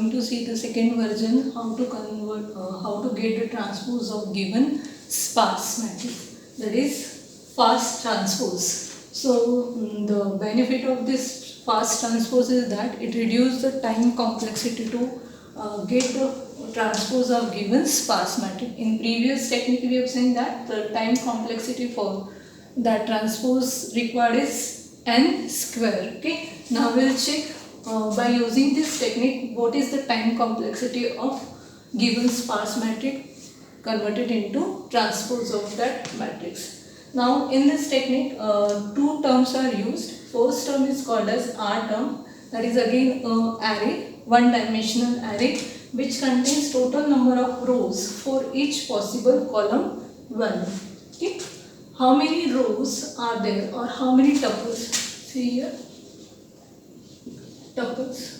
going to see the second version, how to convert, how to get the transpose of given sparse matrix, that is fast transpose. So the benefit of this fast transpose is that it reduces the time complexity to get the transpose of given sparse matrix. In previous technique we have seen that the time complexity for that transpose required is n square. Okay, now we'll check by using this technique what is the time complexity of given sparse matrix converted into transpose of that matrix. Now in this technique two terms are used. First term is called as R term, that is again array, one dimensional array which contains total number of rows for each possible column value. Okay, how many rows are there or how many tuples? See here, tuples.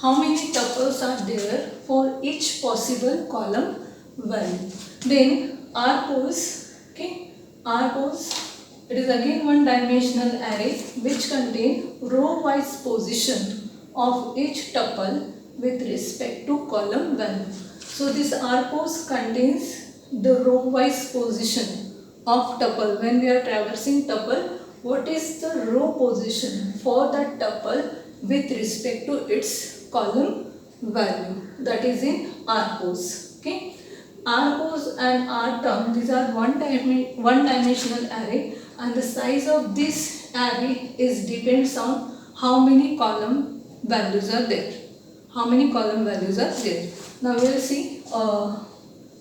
How many tuples are there for each possible column value? Then rpos, okay, rpos, it is again one dimensional array which contain row wise position of each tuple with respect to column value. So this rpos contains the row wise position of tuple. When we are traversing tuple, what is the row position for that tuple with respect to its column value, that is in rpos. Okay, rpos and rterm, these are one dimensional array, and the size of this array is depends on how many column values are there. How many column values are there? Now we will see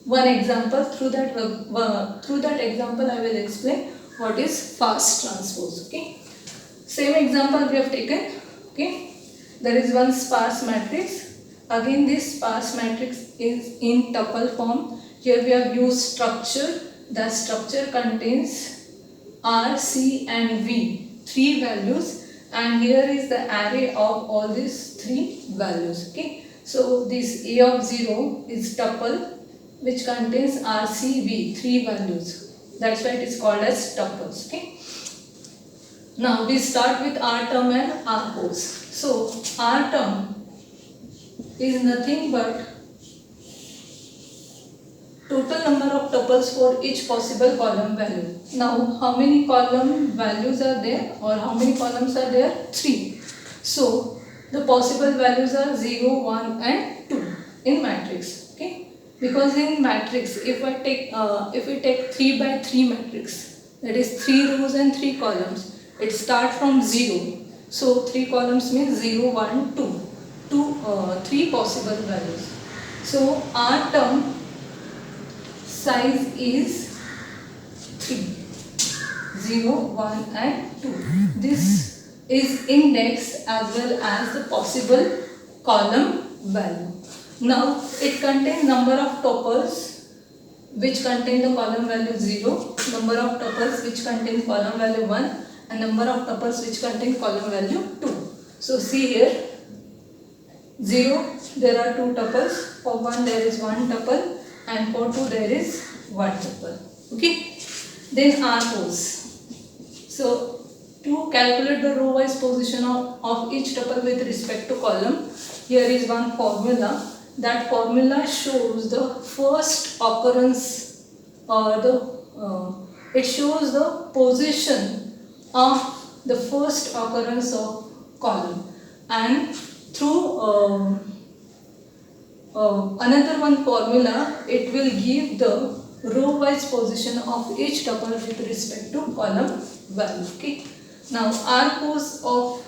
one example. Through that example I will explain what is fast transpose. Okay, same example we have taken. Okay, there is one sparse matrix. Again this sparse matrix is in tuple form. Here we have used structure. The structure contains R, C and V, three values, and here is the array of all these three values. Okay, so this A of 0 is tuple which contains R, C, V, three values. That's why it is called as tuples. Okay, now we start with R term and rpos. So R term is nothing but total number of tuples for each possible column value. Now how many column values are there or how many columns are there? 3. So the possible values are 0, 1 and 2 in matrix. Okay, because in matrix if we take 3 by 3 matrix, that is 3 rows and 3 columns, it starts from 0. So 3 columns means 0, 1, 2. 3 possible values. So R term size is 3, 0, 1 and 2. This is indexed as well as the possible column value. Now it contains number of tuples which contain the column value 0, number of tuples which contain column value 1 and number of tuples which contain column value 2. So see here, 0 there are 2 tuples, for 1 there is 1 tuple and for 2 there is 1 tuple. Okay, then rpos. So to calculate the row wise position of each tuple with respect to column, here is one formula. That formula shows the first occurrence or it shows the position of the first occurrence of column, and through another one formula it will give the row wise position of each tuple with respect to column value. Okay, now rpos of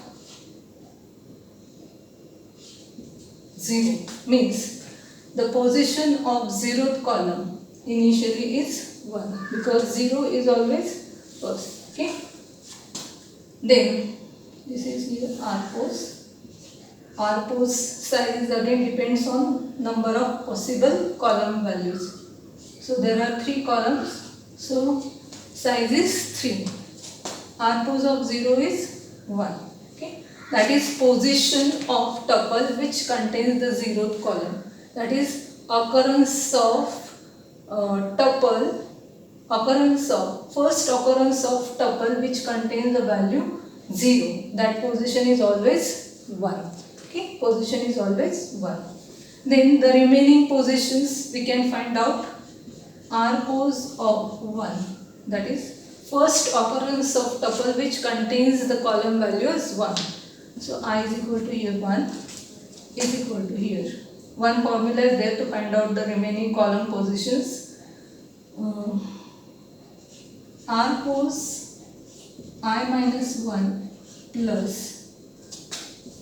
0 means the position of 0th column initially is 1 because 0 is always first. Okay, then this is here rpos. Rpos size again depends on number of possible column values. So there are 3 columns, so size is 3. Rpos of 0 is 1. Okay, that is position of tuple which contains the 0th column. That is occurrence of tuple, first occurrence of tuple which contains the value 0. That position is always 1. Okay, position is always 1. Then the remaining positions we can find out r pose of 1, that is first occurrence of tuple which contains the column value is 1. So I is equal to here 1 is equal to here. One formula is there to find out the remaining column positions. R pose I minus 1 plus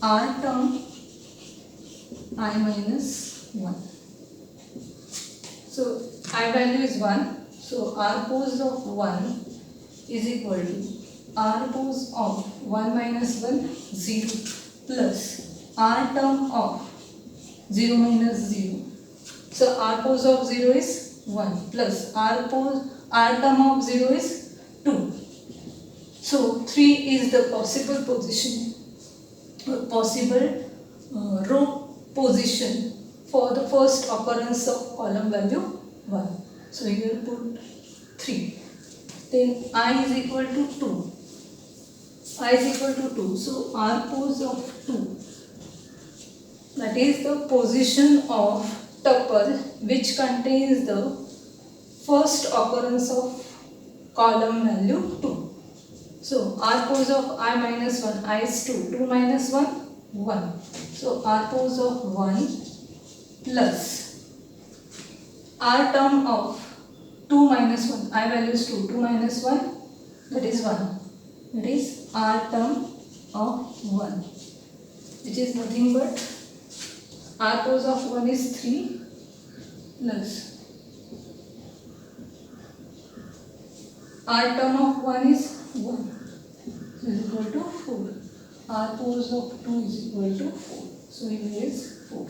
R term I minus 1. So I value is 1. So R pose of 1 is equal to R pose of 1 minus 1 0 plus R term of 0 minus 0. So R pose of 0 is 1 plus R term of 0 is 2. So 3 is the possible position, possible row position for the first occurrence of column value 1. So here put 3. Then I is equal to 2. I is equal to 2. So R pose of 2, that is the position of tuple which contains the first occurrence of column value 2. So R pose of I minus 1, I is 2, 2 minus 1, 1. So R pose of 1 plus R term of 2 minus 1, I value is 2, 2 minus 1, that is 1. That is R term of 1, which is nothing but R pose of 1 is 3 plus R term of 1 is 1, so is equal to 4. R pose of 2 is equal to 4. So here is 4.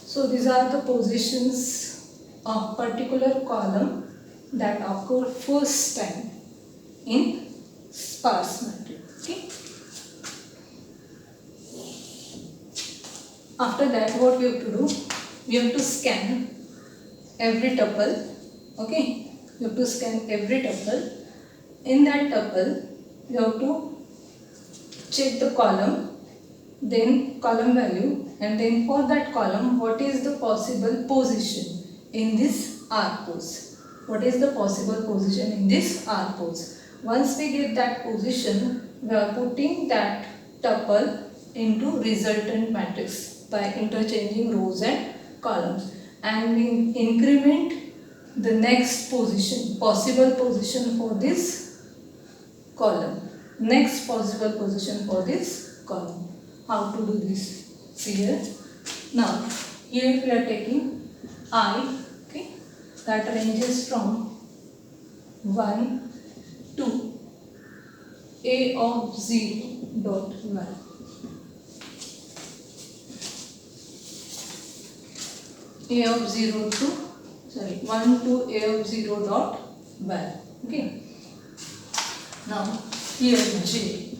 So these are the positions of particular column that occur first time in sparse matrix. Okay. After that, what we have to do? We have to scan every tuple. Okay. We have to scan every tuple. In that tuple, we have to check the column, then column value, and then for that column, what is the possible position in this R pose? What is the possible position in this R pose? Once we get that position, we are putting that tuple into resultant matrix by interchanging rows and columns, and we increment the next position, possible position for this column, next possible position for this column. How to do this? See here. Now here we are taking I, okay, that ranges from 1 to A of 0 dot 1. A of 0 to 1 to A of 0 dot 1. Okay. Now here J,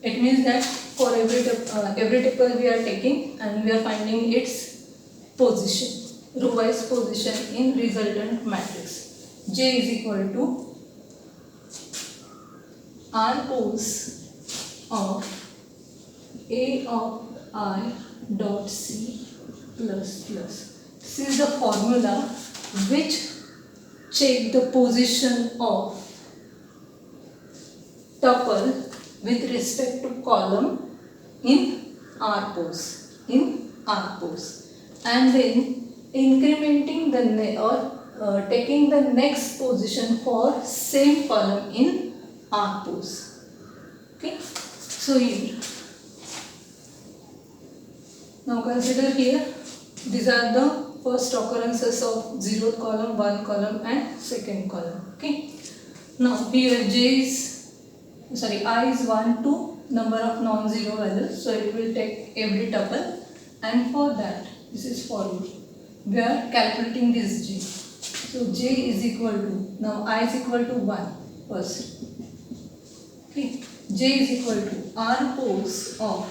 it means that for every tuple we are taking and we are finding its position, row wise position in resultant matrix. J is equal to R pose of A of I dot C plus plus. This is the formula which check the position of tuple with respect to column in R pose, and then incrementing the taking the next position for same column in R pose. Okay, so here now consider here these are the first occurrences of 0th column, 1 column and second column. Okay, now here I is 1 to number of non-zero values, so it will take every tuple, and for that this is for loop. We are calculating this J. So J is equal to, now I is equal to 1 first. Okay, J is equal to R pose of